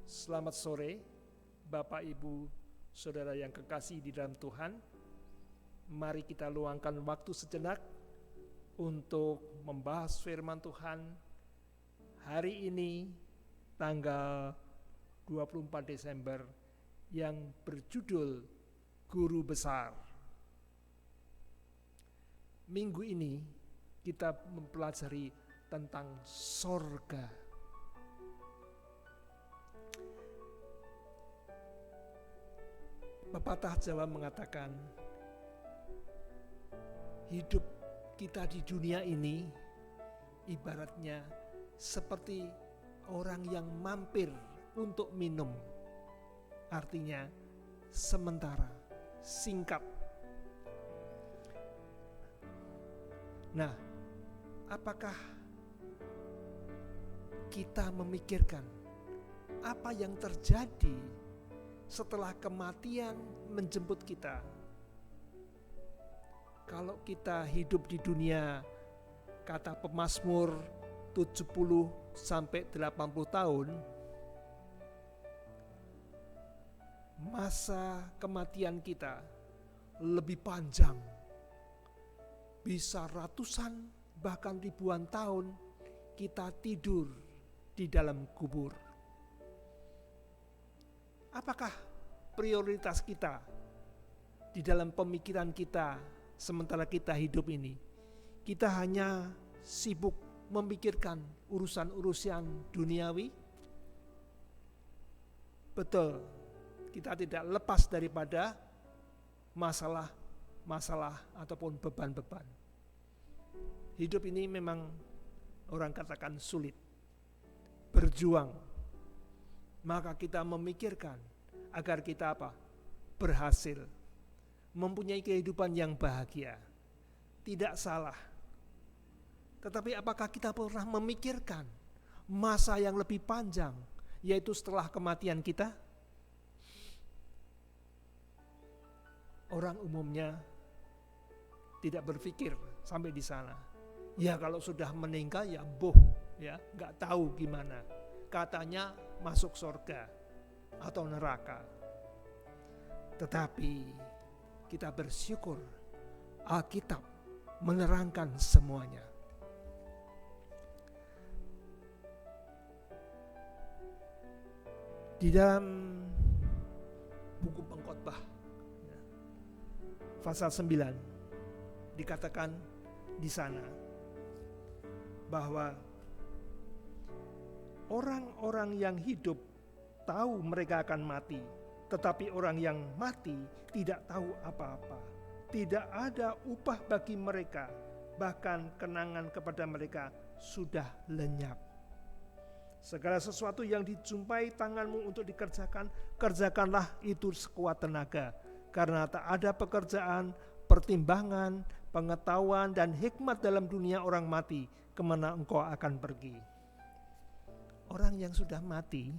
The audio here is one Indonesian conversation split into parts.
Selamat sore, Bapak, Ibu, Saudara yang kekasih di dalam Tuhan. Mari kita luangkan waktu sejenak untuk membahas firman Tuhan hari ini, tanggal 24 Desember, yang berjudul Guru Besar. Minggu ini kita mempelajari tentang sorga. Pepatah Jawa mengatakan, hidup kita di dunia ini ibaratnya seperti orang yang mampir untuk minum. Artinya sementara, singkat. Nah, apakah kita memikirkan apa yang terjadi setelah kematian menjemput kita? Kalau kita hidup di dunia, kata pemazmur 70 sampai 80 tahun, masa kematian kita lebih panjang. Bisa ratusan bahkan ribuan tahun kita tidur di dalam kubur. Apakah prioritas kita di dalam pemikiran kita sementara kita hidup ini? Kita hanya sibuk memikirkan urusan-urusan duniawi? Betul, kita tidak lepas daripada masalah ataupun beban-beban. Hidup ini memang orang katakan sulit, berjuang. Maka kita memikirkan agar kita berhasil, mempunyai kehidupan yang bahagia. Tidak salah. Tetapi apakah kita pernah memikirkan masa yang lebih panjang, yaitu setelah kematian kita? Orang umumnya tidak berpikir sampai di sana. Ya kalau sudah meninggal ya nggak tahu gimana. Katanya masuk surga atau neraka. Tetapi kita bersyukur Alkitab menerangkan semuanya. Di dalam buku Pengkhotbah pasal 9 dikatakan di sana bahwa orang-orang yang hidup tahu mereka akan mati, tetapi orang yang mati tidak tahu apa-apa. Tidak ada upah bagi mereka, bahkan kenangan kepada mereka sudah lenyap. Segala sesuatu yang dijumpai tanganmu untuk dikerjakan, kerjakanlah itu sekuat tenaga. Karena tak ada pekerjaan, pertimbangan, pengetahuan, dan hikmat dalam dunia orang mati, kemana engkau akan pergi. Orang yang sudah mati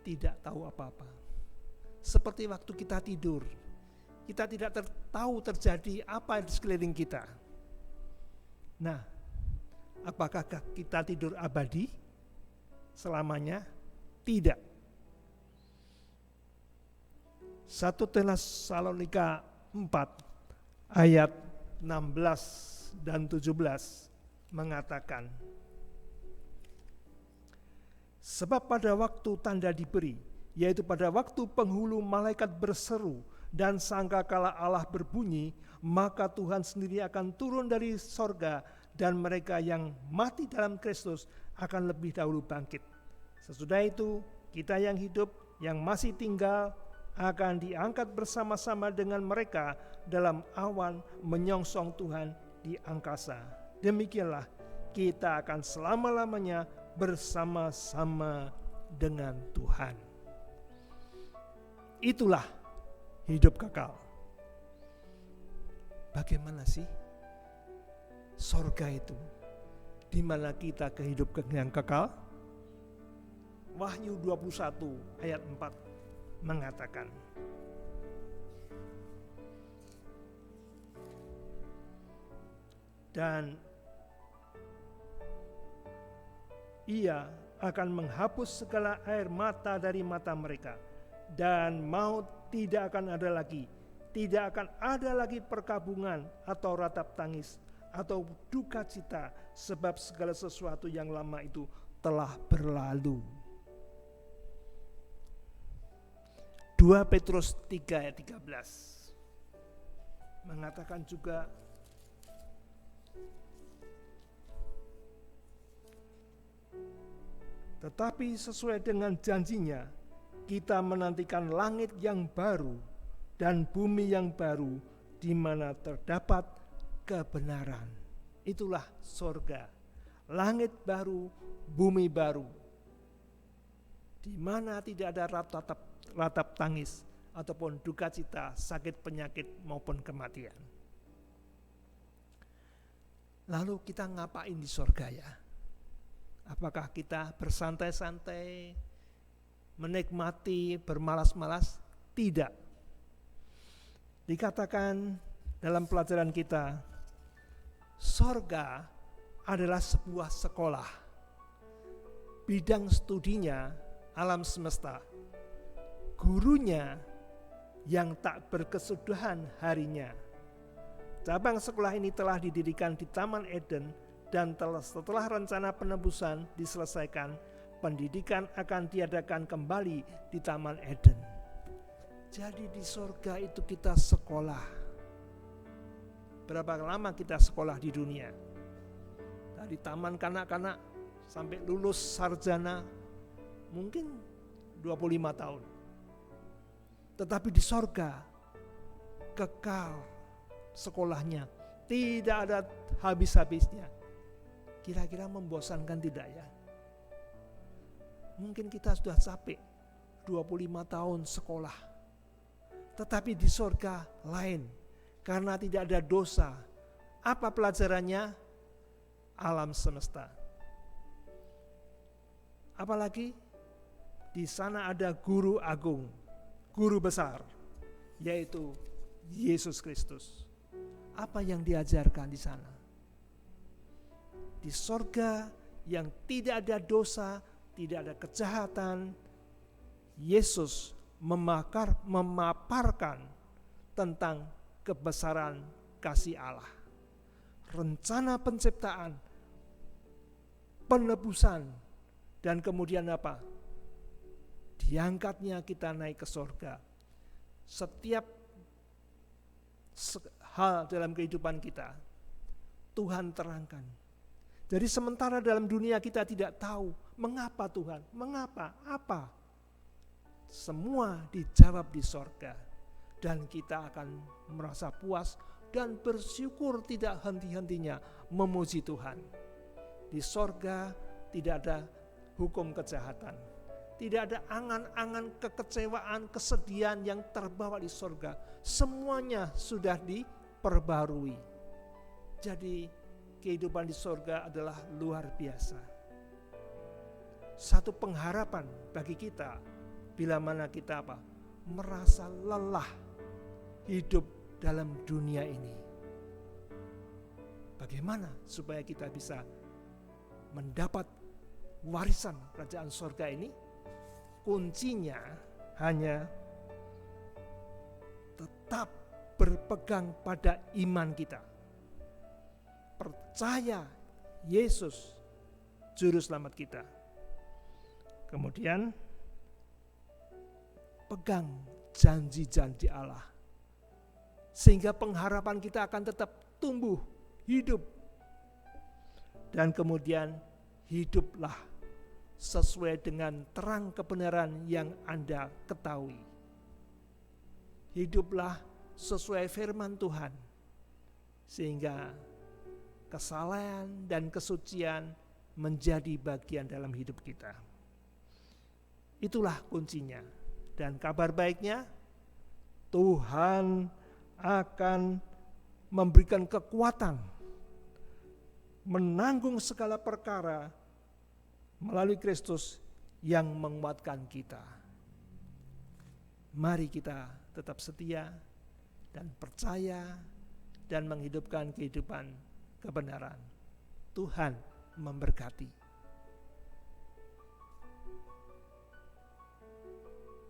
tidak tahu apa-apa. Seperti waktu kita tidur, kita tidak tahu terjadi apa di sekeliling kita. Nah, apakah kita tidur abadi selamanya? Tidak. 1 Tesalonika 4 ayat 16 dan 17 mengatakan, sebab pada waktu tanda diberi, yaitu pada waktu penghulu malaikat berseru dan sangkakala Allah berbunyi, maka Tuhan sendiri akan turun dari sorga dan mereka yang mati dalam Kristus akan lebih dahulu bangkit. Sesudah itu kita yang hidup, yang masih tinggal, akan diangkat bersama-sama dengan mereka dalam awan menyongsong Tuhan di angkasa. Demikianlah kita akan selama-lamanya bersama-sama dengan Tuhan. Itulah hidup kekal. Bagaimana sih sorga itu? Di mana kita kehidupan yang kekal? Wahyu 21 ayat 4 mengatakan, dan ia akan menghapus segala air mata dari mata mereka, dan maut tidak akan ada lagi. Tidak akan ada lagi perkabungan atau ratap tangis atau duka cita, sebab segala sesuatu yang lama itu telah berlalu. 2 Petrus 3 ayat 13 mengatakan juga, tetapi sesuai dengan janjinya, kita menantikan langit yang baru dan bumi yang baru, di mana terdapat kebenaran. Itulah sorga, langit baru, bumi baru, di mana tidak ada ratap tangis ataupun duka cita, sakit penyakit maupun kematian. Lalu kita ngapain di sorga ya? Apakah kita bersantai-santai, menikmati, bermalas-malas? Tidak. Dikatakan dalam pelajaran kita, sorga adalah sebuah sekolah. Bidang studinya alam semesta. Gurunya yang tak berkesudahan harinya. Cabang sekolah ini telah didirikan di Taman Eden, dan setelah rencana penebusan diselesaikan, pendidikan akan diadakan kembali di Taman Eden. Jadi di surga itu kita sekolah. Berapa lama kita sekolah di dunia? Dari taman kanak-kanak sampai lulus sarjana, mungkin 25 tahun. Tetapi di surga kekal sekolahnya, tidak ada habis-habisnya. Kira-kira membosankan tidak ya? Mungkin kita sudah capek 25 tahun sekolah. Tetapi di surga lain, karena tidak ada dosa. Apa pelajarannya? Alam semesta. Apalagi di sana ada guru agung, guru besar, yaitu Yesus Kristus. Apa yang diajarkan di sana? Di sorga yang tidak ada dosa, tidak ada kejahatan, Yesus memaparkan tentang kebesaran kasih Allah. Rencana penciptaan, penebusan, dan kemudian apa? Diangkatnya kita naik ke sorga. Setiap hal dalam kehidupan kita, Tuhan terangkan. Jadi sementara dalam dunia kita tidak tahu mengapa Tuhan, mengapa, apa. Semua dijawab di sorga. Dan kita akan merasa puas dan bersyukur tidak henti-hentinya memuji Tuhan. Di sorga tidak ada hukum kejahatan. Tidak ada angan-angan kekecewaan, kesedihan yang terbawa di sorga. Semuanya sudah diperbarui. Jadi kehidupan di sorga adalah luar biasa. Satu pengharapan bagi kita bila mana kita merasa lelah hidup dalam dunia ini. Bagaimana supaya kita bisa mendapat warisan kerajaan sorga ini? Kuncinya hanya tetap berpegang pada iman kita. Percaya Yesus juru selamat kita. Kemudian pegang janji-janji Allah. Sehingga pengharapan kita akan tetap tumbuh, hidup. Dan kemudian hiduplah sesuai dengan terang kebenaran yang Anda ketahui. Hiduplah sesuai firman Tuhan. Sehingga kesalahan dan kesucian menjadi bagian dalam hidup kita. Itulah kuncinya. Dan kabar baiknya, Tuhan akan memberikan kekuatan menanggung segala perkara melalui Kristus yang menguatkan kita. Mari kita tetap setia dan percaya dan menghidupkan kehidupan kebenaran. Tuhan memberkati.